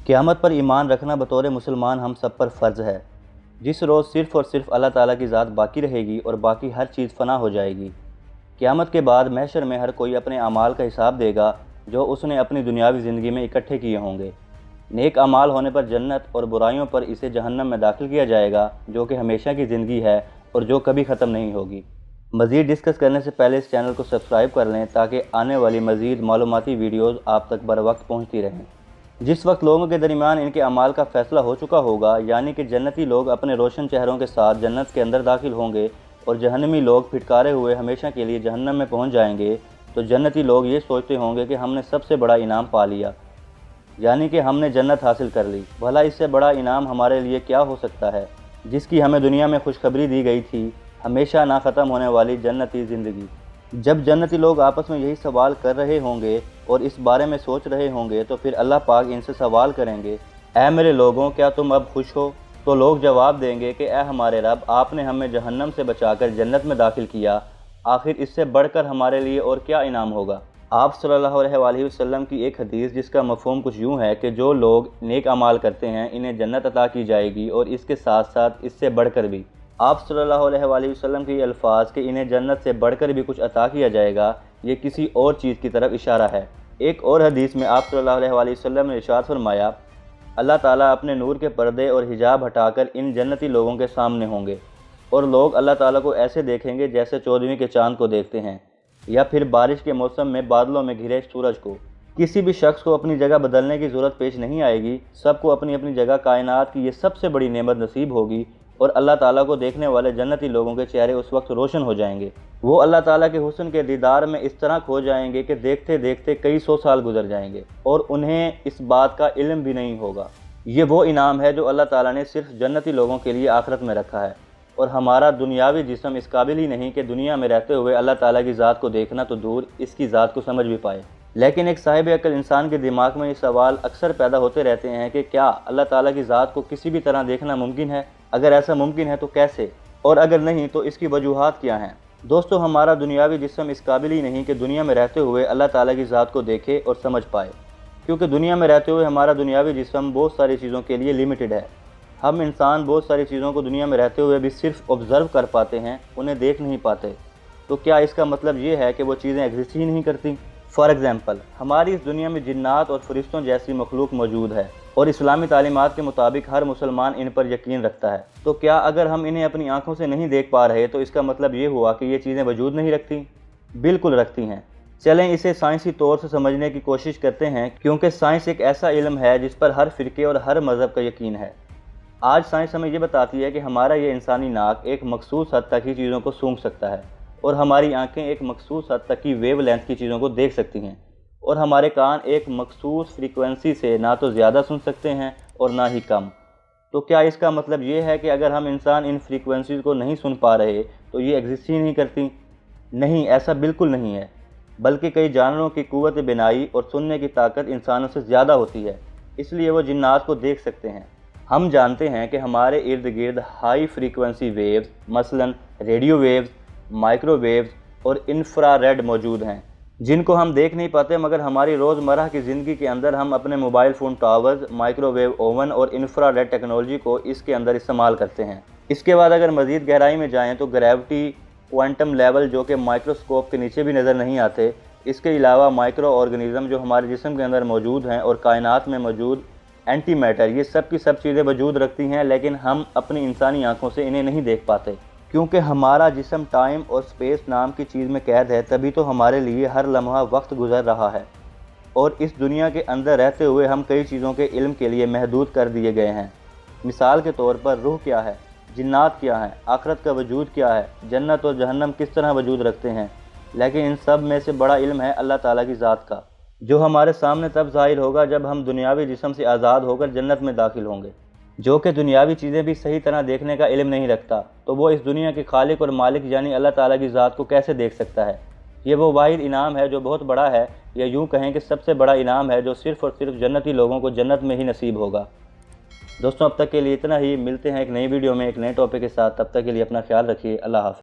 قیامت پر ایمان رکھنا بطور مسلمان ہم سب پر فرض ہے۔ جس روز صرف اور صرف اللہ تعالیٰ کی ذات باقی رہے گی اور باقی ہر چیز فنا ہو جائے گی۔ قیامت کے بعد محشر میں ہر کوئی اپنے اعمال کا حساب دے گا جو اس نے اپنی دنیاوی زندگی میں اکٹھے کیے ہوں گے۔ نیک اعمال ہونے پر جنت اور برائیوں پر اسے جہنم میں داخل کیا جائے گا، جو کہ ہمیشہ کی زندگی ہے اور جو کبھی ختم نہیں ہوگی۔ مزید ڈسکس کرنے سے پہلے اس چینل کو سبسکرائب کر لیں تاکہ آنے والی مزید معلوماتی ویڈیوز آپ تک بر وقت پہنچتی رہیں۔ جس وقت لوگوں کے درمیان ان کے اعمال کا فیصلہ ہو چکا ہوگا، یعنی کہ جنتی لوگ اپنے روشن چہروں کے ساتھ جنت کے اندر داخل ہوں گے اور جہنمی لوگ پھٹکارے ہوئے ہمیشہ کے لیے جہنم میں پہنچ جائیں گے، تو جنتی لوگ یہ سوچتے ہوں گے کہ ہم نے سب سے بڑا انعام پا لیا، یعنی کہ ہم نے جنت حاصل کر لی۔ بھلا اس سے بڑا انعام ہمارے لیے کیا ہو سکتا ہے، جس کی ہمیں دنیا میں خوشخبری دی گئی تھی، ہمیشہ نہ ختم ہونے والی جنتی زندگی۔ جب جنتی لوگ آپس میں یہی سوال کر رہے ہوں گے اور اس بارے میں سوچ رہے ہوں گے، تو پھر اللہ پاک ان سے سوال کریں گے، اے میرے لوگوں، کیا تم اب خوش ہو؟ تو لوگ جواب دیں گے کہ اے ہمارے رب، آپ نے ہمیں جہنم سے بچا کر جنت میں داخل کیا، آخر اس سے بڑھ کر ہمارے لیے اور کیا انعام ہوگا؟ آپ صلی اللہ علیہ وآلہ وسلم کی ایک حدیث جس کا مفہوم کچھ یوں ہے کہ جو لوگ نیک اعمال کرتے ہیں انہیں جنت عطا کی جائے گی، اور اس کے ساتھ ساتھ اس سے بڑھ کر بھی۔ آپ صلی اللہ علیہ وآلہ وسلم کے یہ الفاظ کہ انہیں جنت سے بڑھ کر بھی کچھ عطا کیا جائے گا، یہ کسی اور چیز کی طرف اشارہ ہے۔ ایک اور حدیث میں آپ صلی اللہ علیہ وآلہ وسلم نے ارشاد فرمایا، اللہ تعالیٰ اپنے نور کے پردے اور حجاب ہٹا کر ان جنتی لوگوں کے سامنے ہوں گے، اور لوگ اللہ تعالیٰ کو ایسے دیکھیں گے جیسے 14ویں کے چاند کو دیکھتے ہیں، یا پھر بارش کے موسم میں بادلوں میں گھرے سورج کو۔ کسی بھی شخص کو اپنی جگہ بدلنے کی ضرورت پیش نہیں آئے گی، سب کو اپنی اپنی جگہ کائنات کی یہ سب سے بڑی نعمت نصیب ہوگی، اور اللہ تعالیٰ کو دیکھنے والے جنتی لوگوں کے چہرے اس وقت روشن ہو جائیں گے۔ وہ اللہ تعالیٰ کے حسن کے دیدار میں اس طرح کھو جائیں گے کہ دیکھتے دیکھتے کئی سو سال گزر جائیں گے، اور انہیں اس بات کا علم بھی نہیں ہوگا۔ یہ وہ انعام ہے جو اللہ تعالیٰ نے صرف جنتی لوگوں کے لیے آخرت میں رکھا ہے، اور ہمارا دنیاوی جسم اس قابل ہی نہیں کہ دنیا میں رہتے ہوئے اللہ تعالیٰ کی ذات کو دیکھنا تو دور اس کی ذات کو سمجھ بھی پائے۔ لیکن ایک صاحب عقل انسان کے دماغ میں یہ سوال اکثر پیدا ہوتے رہتے ہیں کہ کیا اللہ تعالیٰ کی ذات کو کسی بھی طرح دیکھنا ممکن ہے؟ اگر ایسا ممکن ہے تو کیسے؟ اور اگر نہیں تو اس کی وجوہات کیا ہیں؟ دوستو، ہمارا دنیاوی جسم اس قابل ہی نہیں کہ دنیا میں رہتے ہوئے اللہ تعالیٰ کی ذات کو دیکھے اور سمجھ پائے، کیونکہ دنیا میں رہتے ہوئے ہمارا دنیاوی جسم بہت ساری چیزوں کے لیے لیمیٹڈ ہے۔ ہم انسان بہت ساری چیزوں کو دنیا میں رہتے ہوئے بھی صرف آبزرو کر پاتے ہیں، انہیں دیکھ نہیں پاتے۔ تو کیا اس کا مطلب یہ ہے کہ وہ چیزیں ایگزسٹ ہی نہیں کرتی؟ فار ایگزامپل، ہماری اس دنیا میں جنات اور فرشتوں جیسی مخلوق موجود ہے، اور اسلامی تعلیمات کے مطابق ہر مسلمان ان پر یقین رکھتا ہے۔ تو کیا اگر ہم انہیں اپنی آنکھوں سے نہیں دیکھ پا رہے تو اس کا مطلب یہ ہوا کہ یہ چیزیں وجود نہیں رکھتی؟ بالکل رکھتی ہیں۔ چلیں اسے سائنسی طور سے سمجھنے کی کوشش کرتے ہیں، کیونکہ سائنس ایک ایسا علم ہے جس پر ہر فرقے اور ہر مذہب کا یقین ہے۔ آج سائنس ہمیں یہ بتاتی ہے کہ ہمارا یہ انسانی ناک ایک مخصوص حد تک ہی چیزوں کو سونگھ سکتا ہے، اور ہماری آنکھیں ایک مخصوص حد تک کی ویو لینتھ کی چیزوں کو دیکھ سکتی ہیں، اور ہمارے کان ایک مخصوص فریکوینسی سے نہ تو زیادہ سن سکتے ہیں اور نہ ہی کم۔ تو کیا اس کا مطلب یہ ہے کہ اگر ہم انسان ان فریکوینسیز کو نہیں سن پا رہے تو یہ ایگزسٹ ہی نہیں کرتی؟ نہیں، ایسا بالکل نہیں ہے، بلکہ کئی جانوروں کی قوت بینائی اور سننے کی طاقت انسانوں سے زیادہ ہوتی ہے، اس لیے وہ جنات کو دیکھ سکتے ہیں۔ ہم جانتے ہیں کہ ہمارے ارد گرد ہائی فریکوینسی ویوز، مثلاً ریڈیو ویوز، مائکرو ویوز اور انفرا ریڈ موجود ہیں، جن کو ہم دیکھ نہیں پاتے، مگر ہماری روزمرہ کی زندگی کے اندر ہم اپنے mobile phone towers, microwave oven اور انفرا ریڈ ٹیکنالوجی کو اس کے اندر استعمال کرتے ہیں۔ اس کے بعد اگر مزید گہرائی میں جائیں تو گریوٹی، کوانٹم لیول جو کہ مائکروسکوپ کے نیچے بھی نظر نہیں آتے، اس کے علاوہ مائکرو آرگنزم جو ہمارے جسم کے اندر موجود ہیں، اور کائنات میں موجود اینٹی میٹر، یہ سب کی سب چیزیں وجود رکھتی ہیں، لیکن ہم اپنی انسانی آنکھوں سے انہیں نہیں دیکھ پاتے، کیونکہ ہمارا جسم ٹائم اور سپیس نام کی چیز میں قید ہے، تبھی تو ہمارے لیے ہر لمحہ وقت گزر رہا ہے، اور اس دنیا کے اندر رہتے ہوئے ہم کئی چیزوں کے علم کے لیے محدود کر دیے گئے ہیں۔ مثال کے طور پر روح کیا ہے، جنات کیا ہیں، آخرت کا وجود کیا ہے، جنت اور جہنم کس طرح وجود رکھتے ہیں، لیکن ان سب میں سے بڑا علم ہے اللہ تعالیٰ کی ذات کا، جو ہمارے سامنے تب ظاہر ہوگا جب ہم دنیاوی جسم سے آزاد ہو کر جنت میں داخل ہوں گے۔ جو کہ دنیاوی چیزیں بھی صحیح طرح دیکھنے کا علم نہیں رکھتا، تو وہ اس دنیا کے خالق اور مالک یعنی اللہ تعالیٰ کی ذات کو کیسے دیکھ سکتا ہے؟ یہ وہ واحد انعام ہے جو بہت بڑا ہے، یا یوں کہیں کہ سب سے بڑا انعام ہے جو صرف اور صرف جنتی لوگوں کو جنت میں ہی نصیب ہوگا۔ دوستوں، اب تک کے لیے اتنا ہی، ملتے ہیں ایک نئی ویڈیو میں ایک نئے ٹاپک کے ساتھ، تب تک کے لیے اپنا خیال رکھیے، اللہ حافظ۔